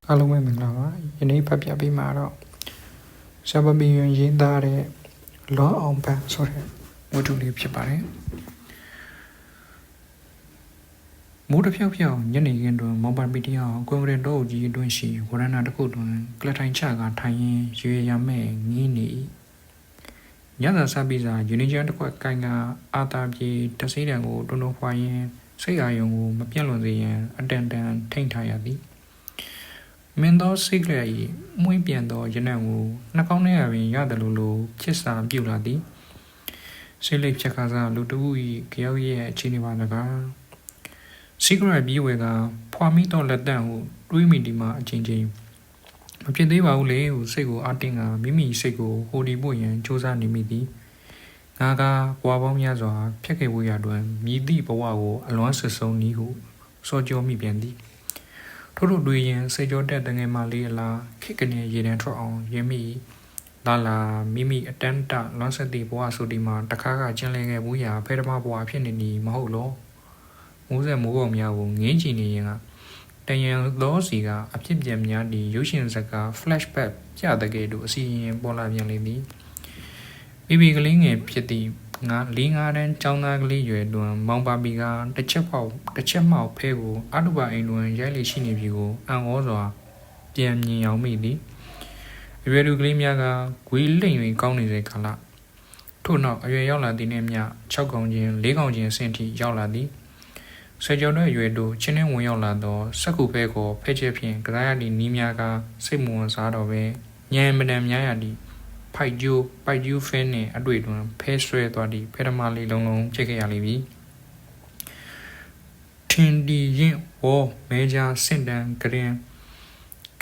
အားလုံးပဲမင်္ဂလာပါယနေ့ဖတ်ပြပေးမှာတော့ရှာဘဘီယွန်ရေးသားတဲ့လောအောင်ပန်ဆိုတဲ့ဝတ္ထုလေးဖြစ်ပါတယ်မိုးတစ်ဖြောက်ဖြောက်ညနေခင်းတွင်မောင်ပန်ပီတီအောင်ကွန်ဂရက်တော့ကြီးအတွင်းရှိဝရဏတစ်ခုတွင်ကလထိုင်ချကထိုင်ရင်းရွေရမဲ့ငီးနေညသာစပြီးစာယူနီချန်တစ်ခွက်ကိုင်ကအာတာပြေတဆေးတံကိုတွန်းတွန်းဖွာရင်းစိတ်အာယုံကိုမပြတ်လွန်စေရန်အတန်တန်ထိန်ထားရသည်မင်းသောစိတ်ကလေးမွေးပြန်သောရနံ့ကိုနှာခေါင်းထဲပင်ရတယ်လို့ဖြစ်စာပြုလာသည်စိတ်လေးဖြတ်ခါစားလူတဦး၏ကြောက်ရဲ့အခြေအနေပါတကားစိတ်ကလေးပြီးဝဲကဖွာမိသောလက်တံကိုတွေးမိဒီမှာအချင်းချင်းမဖြစ်သေးပါဘူးလေဟုစိတ်ကိုအတင်းကမိမိစိတ်ကိုဟိုဒီဖို့ရန်စူးစမ်းနေမိသည်ငါကဘွားပေါင်းများစွာဖြတ်ခဲ့ဖို့ရတွင်မြည်သည့်ဘဝကိုအလွမ်းဆွဆုံးနည်းဟုစောကြောမိပြန်သည်ထို့တို့တွေရင်စိတ်ကြောတက်တငယ်မလေးအလားခိကနေရေတန်းထွက်အောင်ရင်းမိလာမိမိအတန်းတလွမ်းဆက်သည့်ဘဝဆိုဒီမှာတခါကကျင်လည်ခဲ့ဘူးရာဖဲဓမ္မဘဝဖြစ်နေနီမဟုတ်လောမိုးဆက်မိုးကောင်များကိုငင်းချင်နေရင်ကတယံသောစီကအဖြစ်ပြများသည့်ရုပ်ရှင်ဇာတ်ကား flashback ကြတဲ့ကဲ့သို့အစီရင်ပေါ်လာပြန်လေသည်မိကလေးငယ်ဖြစ်သည့်ငါ၄၅တန်းចောင်းသားကလေးရွယ်တွင်မောင်ပါပီကတစ်ချက်မှောက်ဖဲကိုအတုပါအိမ်တွင်ရိုက်လေရှိနေပြီကိုအံ့ဩစွာပြန်မြင်အောင်မိသည်အရွယ်သူကလေးများကဂွေးလိမ့်၍ကောင်းနေစေခါလထို့နောက်အရွယ်ရောက်လာသည်နှင့်မျှ6កောင်ချင်း4កောင်ချင်းအဆင့်ထိရောက်လာသည်ဆွေကျော်တို့အရွယ်တို့ချင်းနှင်းဝင်ရောက်လာသောစက္ကူဖဲကိုဖဲချဲဖြင့်ကစားရသည့်နီးများကစိတ်မဝင်စားတော့ပဲညံမတန်များရသည့်ပိုက်ကျူးဖဲနှင့်အတွေ့တွင်ဖဲဆွဲသွားသည့်ဖဲဓမ္မလေးလုံးဖြစ်ခဲ့ရလိမ့်မည်ထင်ဒီရင်ဝေါ်မဲကြားစင့်တန်ကရင်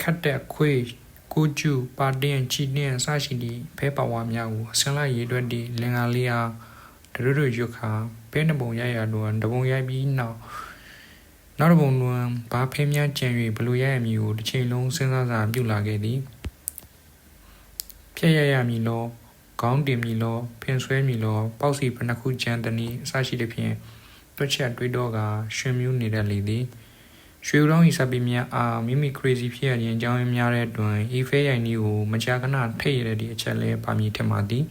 ခတ်တဲ့ခွေးကိုကျူပါတင်ချီတင်အစရှိသည့်ဖဲပါဝါများကိုဆင်လိုက်ရည်တွက်သည့်လင်္ကာလေးအားတို့ရွခါဖဲနှပုံရိုက်ရတွင်တပုံရိုက်ပြီးနောက်တစ်ပုံတွင်ဘာဖဲများကျန်၍ဘလို့ရိုက်ရမည်ကိုတစ်ချိန်လုံးစဉ်းစားစာပြုလာခဲ့သည်ဖြည့်ရမည်လောခေါင်းတင်မည်လောဖင်ဆွဲမည်လောပေါက်စီဘနှစ်ခုကျန်သည်အစရှိသဖြင့်တွက်ချက်တွေးတော့ကရှင်မြူးနေတတ်လေသည်ရွှေရောင်းဤစပီများအားမိမိ crazy ဖြစ်ရခြင်းအကြောင်းရင်းများတဲ့တွင်ဤဖဲရိုင်နီကိုမကြာခဏထိတ်ရတဲ့အချက်လဲပါမည်ထင်ပါသည်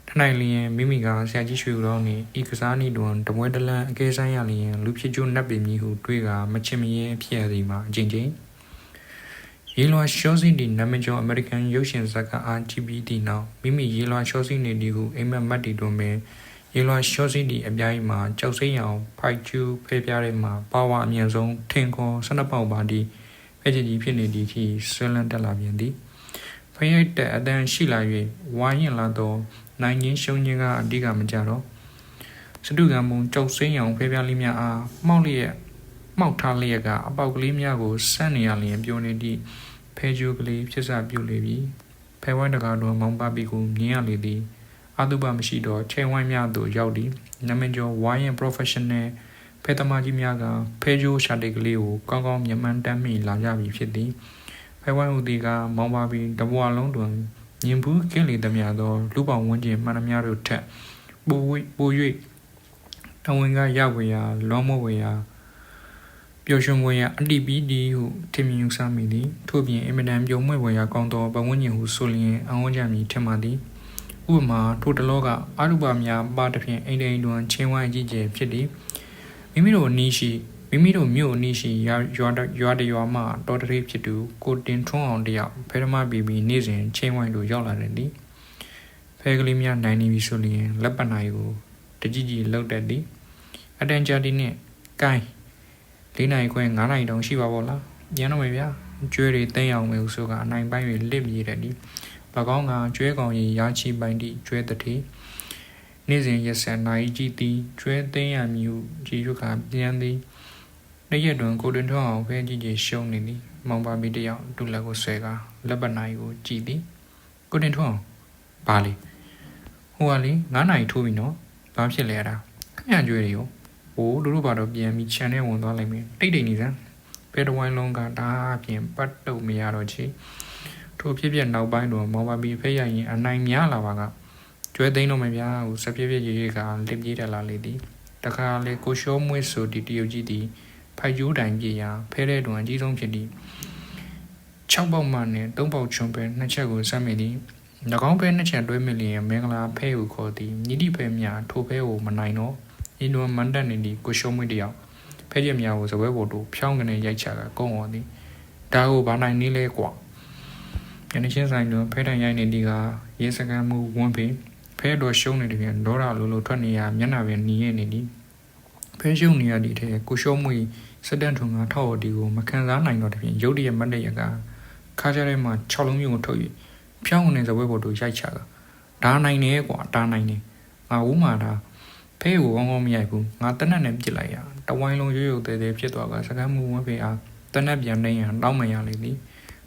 ထနိုင်လျင်မိမိကဆရာကြီးရွှေရောင်းနှင့်ဤကစားနည်းတွင်တပွဲတလန့်အကဲဆိုင်ရလျင်လူဖြစ်ကျိုးနတ်ပင်မည်ဟုတွေးကမချင်မရဲဖြစ်ရသည်မှာအချင်းချင်းရေလွှာရှောစီးသည့်နာမည်ကျော်အမေရိကန်ရုပ်ရှင်ဇာတ်ကားအားကြည့်ပြီးသည့်နောက်မိမိရေလွှာရှောစီးနေသည်ဟုအိမ်မက်မတ်တီတွင်ပင်ရေလွှာရှောစီးသည့်အပြားမှာကြောက်စိမ့်အောင်ဖိုက်ကျူးဖဲပြားထဲမှာပါဝါအမြင့်ဆုံးထင်ခေါ်12ပေါက်ပါသည့်ဖဲကြီးဖြစ်နေသည့်ခီဆွဲလန်းတက်လာပြန်သည်ဖရိုက်တဲ့အတန်းရှိလာ၍ဝါရင်လာသောနိုင်ရင်းရှုံးခြင်းကအဓိကမကြတော့စတုကံမုံကြောက်စိမ့်အောင်ဖဲပြားလေးများအားမှောက်ထားလျက်ကအပေါက်ကလေးများကိုဆန့်နေရလျင်ပြုံးနေသည့်ဖဲကျိုးကလေးဖြစ်စာပြုလေပြီဖဲဝိုင်းတကားတွင်မောင်ပါပီကိုမြင်ရလေသည်အတုပမရှိတော့ချိန်ဝိုင်းများသို့ရောက်သည်နာမည်ကျော်ဝိုင်းရင် professional ဖဲသမားကြီးများကဖဲကျိုးရှာတိတ်ကလေးကိုကောင်းကောင်းမြမှန်တမ်းမိလာကြပြီဖြစ်သည်ဖဲဝိုင်းဦးသည်ကမောင်ပါပီတဘွားလုံးတွင်မြင်ဘူးကင်းလေသမျှသောလူပောင်ဝန်းကျင်မှန်သမျှတို့ထက်ပို၍တဝင်ကရဝေရာလောမဝေရာပျော်ရွှင်ဝေရာအတိပီဒီဟုထင်မြင်ယူဆမိသည်ထို့ပြင်အင်မတန်ပြုံးမွေ့ဝေရာကောင်းသောပဝန်းကျင်ဟုဆိုလျင်အဝန်းကြမည်ထင်ပါသည်ဥပမာထိုတလောကအရုပများပါတစ်ဖြင့်အိမ်တိန်တွင်ချင်းဝိုင်းကြီးကျယ်ဖြစ်သည်မိမိတို့မြို့အနီးရှိရွာတရွာမှတော်တရေဖြစ်သူကိုတင်ထွန်းအောင်တယောက်ဖဲဓမ္မဘီဘီနေ့စဉ်ချင်းဝိုင်းတို့ရောက်လာတယ်သည်ဖဲကလေးများနိုင်နေပြီဆိုလျင်လက်ပနိုင်ကိုတကြီးလောက်တတ်သည်အတန်ကြာသည်နှင့်ကိုင်း၄နိုင်ခွဲ9နိုင်တောင်ရှိပါဘောလားညံတော့မယ်ဗျာကျွဲတွေသိမ်းအောင်မယ်ဟုဆိုကအနိုင်ပိုင်း၍လစ်မြေတတ်သည်၎င်းကကျွဲကောင်ရီရာချီပိုင်သည့်ကျွဲတတိနေ့စဉ်ရက်ဆက်နိုင်ကြည့်သည်ကျွဲသိမ်းရမည်ဟုကြည်ရွကပြန်သည်နေ့ရက်တွင်ကိုတွင်ထောင်းအောင်ဖဲကြည့်ရှုံးနေသည်မောင်ပါမီတယောက်ဒုလက်ကိုဆွဲကလက်ပနိုင်ကိုကြည့်သည်ကိုတွင်ထောင်းဘာလဲဟိုကလေ9နိုင်ထိုးပြီနော်ဘာဖြစ်လဲအဲ့ဒါခမကျွဲတွေရောဟိုတို့ဘာတော့ပြန်ပြီးခြံထဲဝင်သွားလိုက်မယ်တိတ်နေစမ်းဖဲတဝိုင်းလုံးကဒါအပြင်ပတ်တုတ်မရတော့ချေထိုဖြစ်ဖြစ်နောက်ပိုင်းတော့မောင်ပါမီဖဲရရင်အနိုင်များလာပါကကျွဲသိမ်းတော့မယ်ဗျာဟိုစပြည့်ရေးကလစ်ပြေးတက်လာလေသည်တခါလေကိုရှောမွေးဆိုဒီတရုတ်ကြီးသည်ဖိုက်ကျိုးတိုင်ပြေရာဖဲတဲ့တွင်အကြီးဆုံးဖြစ်သည် 6ပေါက်မှနှင့်3ပေါက်ချွန်ပဲ2ချက်ကိုစမ်းမိသည်၎င်းပဲ2ချက်တွဲမိလျင်မင်္ဂလာဖဲကိုခေါ်သည်ညီတိဖဲများထိုဖဲကိုမနိုင်တော့ဤနွန်မန်တက်နေသည့်ကိုရှုံးမွေးတယောက်ဖဲချက်များကိုစပွဲပေါ်သို့ဖြောင်းကနေရိုက်ချကကုန်းော်သည်ဒါကိုဘာနိုင်နည်းလဲကွာယနေ့ချင်းဆိုင်တွင်ဖဲတန်ရိုက်နေသည်ကရေစကန်မှုဝန်းပင်ဖဲတော်ရှုံးနေသည်ဖြင့်ဒေါရလိုလိုထွက်နေရမျက်နှာပင်หนีရနေသည်ဖဲရှုံးနေရသည့်ထဲကိုရှုံးမွေးစက်တန်ထုံကထောက်ဒီကိုမခံစားနိုင်တော့တဲ့ဖြင့်ရုတ်တရက်မတ်တရကခါကြတဲ့မှာ6လုံးမျိုးကိုထုတ်၍ဖြောင်းနေစပွဲပေါ်သို့ရိုက်ချကဒါနိုင်နေကွာဒါနိုင်နေငါဦးမာတာဖဲကိုကောင်းကောင်းမရိုက်ဘူးငါတနက်နဲ့ပြစ်လိုက်ရတဝိုင်းလုံးရွရွတဲတဲဖြစ်သွားကစကမ်းမှုဝန်းဖေအားတနက်ပြန်နေရန်တောင်းမရလေသည်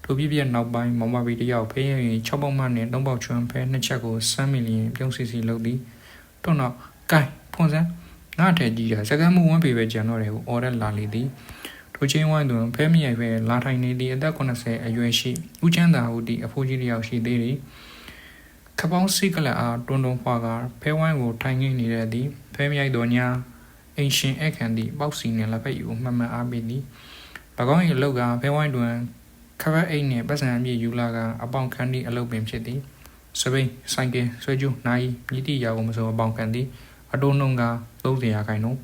ထိုပြပြနောက်ပိုင်းမောင်မဘီတယောက်ဖဲရင်6ပေါက်မှနဲ့3ပေါက်ချွန်းဖဲ2ချက်ကိုစမ်းမိလျင်ပြုံးစီစီလုပ်သည်တော့တော့ကိုင်းဖွန်စမ်းငါထဲကြီးရစကမ်းမှုဝန်းဖေပဲကြံတော့တယ်ကိုအော်ရက်လာလေသည်ထိုချင်းဝိုင်းတွင်ဖဲမရိုက်ဖဲလာထိုင်နေသည့်အသက်80အရွယ်ရှိဦးချမ်းသာဟူသည့်အဖိုးကြီးတယောက်ရှိသေးသည်ခပောင်းစိကလအားတွန်းတွန်းဖွာကဖဲဝိုင်းကိုထိုင်ငိမ့်နေတဲ့သည်ဖဲမရိုက်တော်ညာအင်ရှင်အခန့်သည့်ပေါက်စီနှင့်လက်ဖက်ယူမှန်မှန်အားပေးသည်၎င်း၏အလုတ်ကဖဲဝိုင်းတွင်ခရက်အိတ်နှင့်ပတ်စံအပြည့်ယူလာကအပေါင်ခံသည့်အလုတ်ပင်ဖြစ်သည်စပိန်ဆိုင်ကယ်ဆွဲကျူးနိုင်မြည်သည့်ရာကိုမစိုးအပေါင်ခံသည်အတိုးနှုံက30ရာခိုင်နှုန်း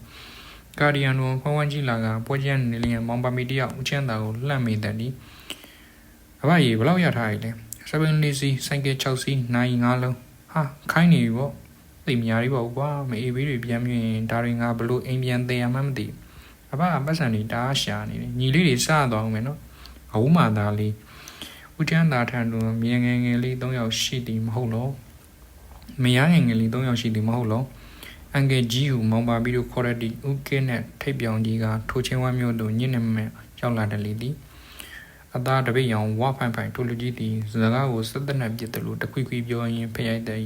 ကာဒီယန်တွင်ဖဝန်းကြီးလာကပွဲကျန်းနေလျင်မောင်ပါမီတယောက်ဦးချမ်းသာကိုလှမ်းမိတတ်သည်အဘကြီးဘလောက်ရထားရလဲစပိန်လေးစီဆိုင်ကယ်6စီးနိုင်5လုံးဟာခိုင်းနေပြီပေါ့သိမများလေးပေါ့ကွာမအေးဘေးတွေပြန်မြင်ဒါတွေငါဘလို့အိမ်ပြန်တည်ရမှမသိအဘပတ်စံတွေတားရှာနေတယ်ညီလေးတွေစသွားအောင်မယ်နော်အဝမာသားလေးဦးချမ်းသာထံတွင်မြင်ငယ်ငယ်လေး3ယောက်ရှိသည်မဟုတ်လို့မရငယ်ငယ်လေး3ယောက်ရှိသည်မဟုတ်လို့အန်ကယ်ကြီးဟူမောင်ပါပြီးတော့ခေါ်ရတဲ့ဦးကင်းနဲ့ထိပ်ပြောင်ကြီးကထိုချင်းဝမ်းမျိုးတို့ညစ်နေမဲ့ရောက်လာတယ်လေသည်အသားတပိတ်ရောင်ဝါဖိုင်ဖိုင်ထိုလူကြီးသည်စကားကိုစက်တနက်ပြစ်တယ်လို့တခွိခွိပြောရင်ဖျက်ရိုက်တဲ့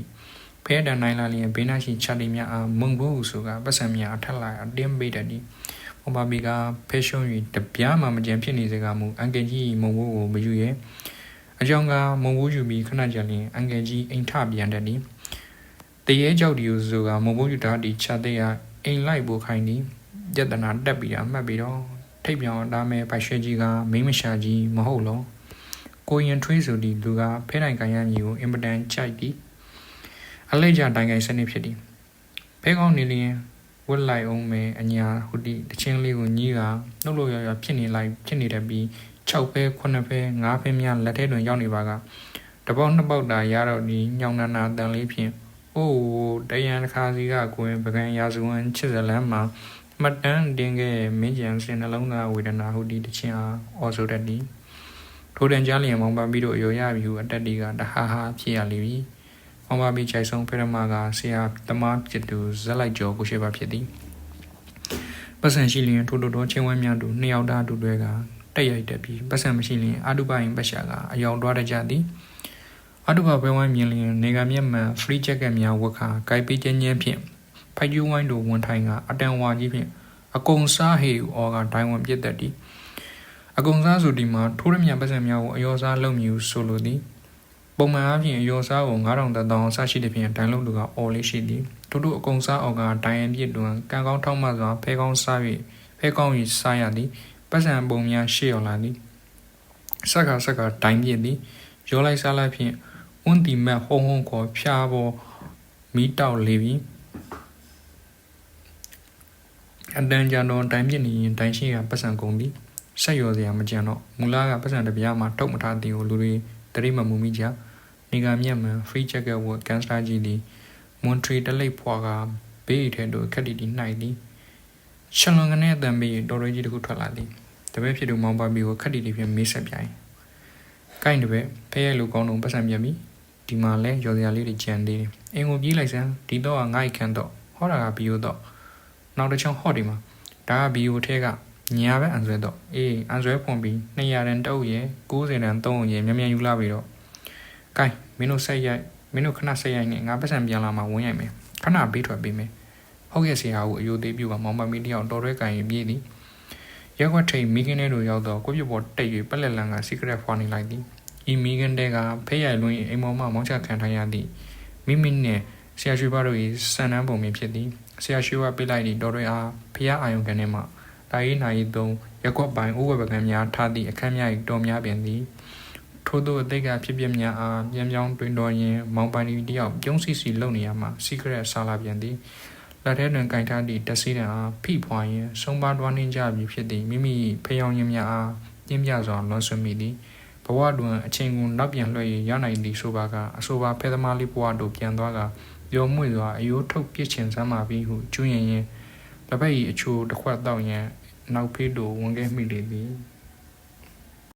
ဖဲတန်နိုင်လာလျင်ဘေးနာရှိချာလီများအားမုံဘူးဆိုကပတ်စံများအထက်လာအတင်းပေးတယ်ဒီမောင်ပါဘီကဖဲရှုံး၍တပြားမှမကြံဖြစ်နေစကားမူအန်ကယ်ကြီးမုံဘူးကိုမယူရဲ့အကြောင်းကမုံဘူးယူပြီးခဏကြာလျင်အန်ကယ်ကြီးအိမ်ထပြန်တယ်ဒီတရေကြောက်ဒီဆိုကမုံဘူးယူတာဒီချတဲ့ရအိမ်လိုက်ပို့ခိုင်းသည်ယတနာတက်ပြီးအမှတ်ပြီးတော့ထိပ်ပြောင်ဒါမဲ့ပိုက်ရွှဲကြီးကမိမရှာကြီးမဟုတ်လို့ကိုရင်ထွေးဆိုဒီလူကဖဲတိုင်ကန်ရမည်ကိုအင်ပတန်ကြိုက်သည်အလေးကြတိုင်ကိုင်စနစ်ဖြစ်သည်ဖဲကောင်းနေလျင်ဝက်လိုက်အောင်မယ်အညာဟူဒီတချင်းလေးကိုညီးကနှုတ်လို့ရဖြစ်နေလိုက်ဖြစ်နေတယ်ပြီး6ဖဲ9ဖဲ9ဖဲများလက်ထဲတွင်ရောက်နေပါကတပေါက်2ပေါက်တာရတော့ဒီညောင်နာနာတန်လေးဖြင့်အိုးတရန်တစ်ခါစီကကိုရင်ပကံရာဇဝင်ချစ်စလန်းမှာမတန်းတင်ခဲ့မင်းကြံစင်နှလုံးသားဝေဒနာဟူဒီတချင်းအားအော်ဆိုတတ်သည်ထိုတန်ကြားလျင်မောင်ပါပြီးတော့ရောရပြီဟုအတက်ဒီကတဟာဟာဖြစ်ရလိမ့်မည်မောင်ပါပြီးခြိုက်ဆုံးဖရမကဆရာသမားဖြစ်သူဇက်လိုက်ကျော်ကိုရှိပါဖြစ်သည်ပတ်စံရှိလျင်ထိုတော်ချင်းဝမ်းများတို့2ယောက်သားတို့တွေကတက်ရိုက်တက်ပြီးပတ်စံမရှိလျင်အာတုပရင်ပတ်ရှာကအယောင်တွားတကြသည်အာတုပဘဲဝိုင်းမြင်လျင်နေကမျက်မှန် free jacket များဝတ်ခါဂိုက်ပေးခြင်းချင်းဖြင့်ဖိုက်ကျူးဝိုင်းတို့ဝန်ထိုင်ကအတန်ဝါကြီးဖြင့်အကုံစားဟေအော်ကဒိုင်းဝန်ပြစ်တတ်သည်အကုံစားဆိုဒီမှာထိုးရမြပတ်စံများကိုအယောစားလုပ်မြူဆိုလိုသည်ပုံမှန်အားဖြင့်အယောစားကို9000တောင်စရှိတဲ့ဖြင့်ဒိုင်းလုံးတို့ကအော်လေးရှိသည်ထို့အကုံစားအော်ကဒိုင်းအပြစ်တွင်ကံကောင်းထောက်မှစွာဖဲကောင်းစား၍ဖဲကောင်း၍စားရသည်ပတ်စံပုံများရှေ့ရောက်လာသည်ဆက်ကဒိုင်းပြစ်သည်ရောလိုက်စားလိုက်ဖြင့်ဝန်းတီမက်ဟုံခေါ်ဖျားပေါ်မီးတောက်လေပြီအတန်ကြာတော့တိုင်းပြစ်နေရင်တိုင်းရှိကပတ်စံကုန်သည်ဆက်ရောစရာမကြံတော့မူလာကပတ်စံတပြားမှာထုတ်မထားသည်ကိုလူတွေတရိမမူမိကြနေကမြက်မှန် free jacket ဝတ်ကန်စတာကြီးသည်မွန်ထရီတလိပ်ဖွာကဘေးထဲတို့ခက်တီတီနှိုက်သည်ရှလွန်ကနေအတန်ဘေးတော်တော်ကြီးတစ်ခုထွက်လာသည်တပည့်ဖြစ်သူမောင်ပါဘီကိုခက်တီတီဖြင့်မေးဆက်ပြိုင်ကိုင်းတပည့်ဖဲရဲ့လူကောင်းတော့ပတ်စံပြပြီဒီမှာလဲရောစရာလေးတွေကြံသေးတယ်အင်ကိုပြေးလိုက်စမ်းဒီတော့ကငိုက်ခန့်တော့ဟောတာကဘီယိုတော့နောက်တစ်ချောင်းဟော့ဒီမှာဒါကဘီယိုထဲကညာပဲအန်ဆွဲတော့အေးအန်ဆွဲဖွန်ပြီး200တန်တုပ်ရယ်90တန်3ရယ်မြန်ယူလာပြီးတော့ကိုင်းမင်းတို့ဆက်ရိုက်မင်းတို့ခဏဆက်ရိုက်နေငါပတ်စံပြန်လာမှဝင်ရိုက်မယ်ခဏဘေးထွက်ပေးမယ်ဟုတ်ရဲ့ဆရာကိုအယိုသေးပြပါမောင်မမီတယောက်တော်ရဲကိုင်းပြေးသည်ရက်ွက်ထိန်မိခင်တို့ရောက်တော့ကိုပြပေါ်တိတ်၍ပက်လက်လန်က secret ဖွာနေလိုက်သည်ဤမိခင်တဲကဖဲရိုက်လွင်းအိမ်မောင်မမောင်းချခံထားရသည်မိမိနဲ့ဆရာရွှေဘတို့၏စံနှန်းပုံမြင်ဖြစ်သည်ဆရာရွှေဘပေးလိုက်သည့်တော်ရဲအားဖျားအာယုံကနေမှတာရေးနိုင်သုံးရက်ွက်ပိုင်ဥပပကံများထားသည့်အခန်းများ၏တော်များပင်သည် ထို့သောအတိတ်ကဖြစ်ပျက်များအားပြန်ပြောင်းတွင်တော်ရင်မောင်ပိုင်ဒီတယောက်ပြုံးစီလုံနေရမှာစီကရက်ဆာလာပြန်သည်လက်ထဲတွင်ကင်ထားသည့်တက်စီတံအားဖိဖွာရင်ဆုံးပါတွားနှင်းကြပြီဖြစ်သည်မိမိဖျောင်းရင်းများအားပြင်းပြစွာလွန်ဆွမိသည်ဘဝတွင်အချိန်ကိုနောက်ပြန်လွှဲရနိုင်သည်ဆိုပါကအဆိုပါဖဲသမားလေးဘဝတို့ပြန်သွားကပျော်မွေ့စွာအယိုးထုတ်ပြစ်ချင်စမ်းပါပြီဟုကျွရင်ရင်လက်ဖက်၏အချိုးတစ်ခွက်တောက်ရန်နောက်ဖေးတို့ဝင်ခဲ့မိလေသည်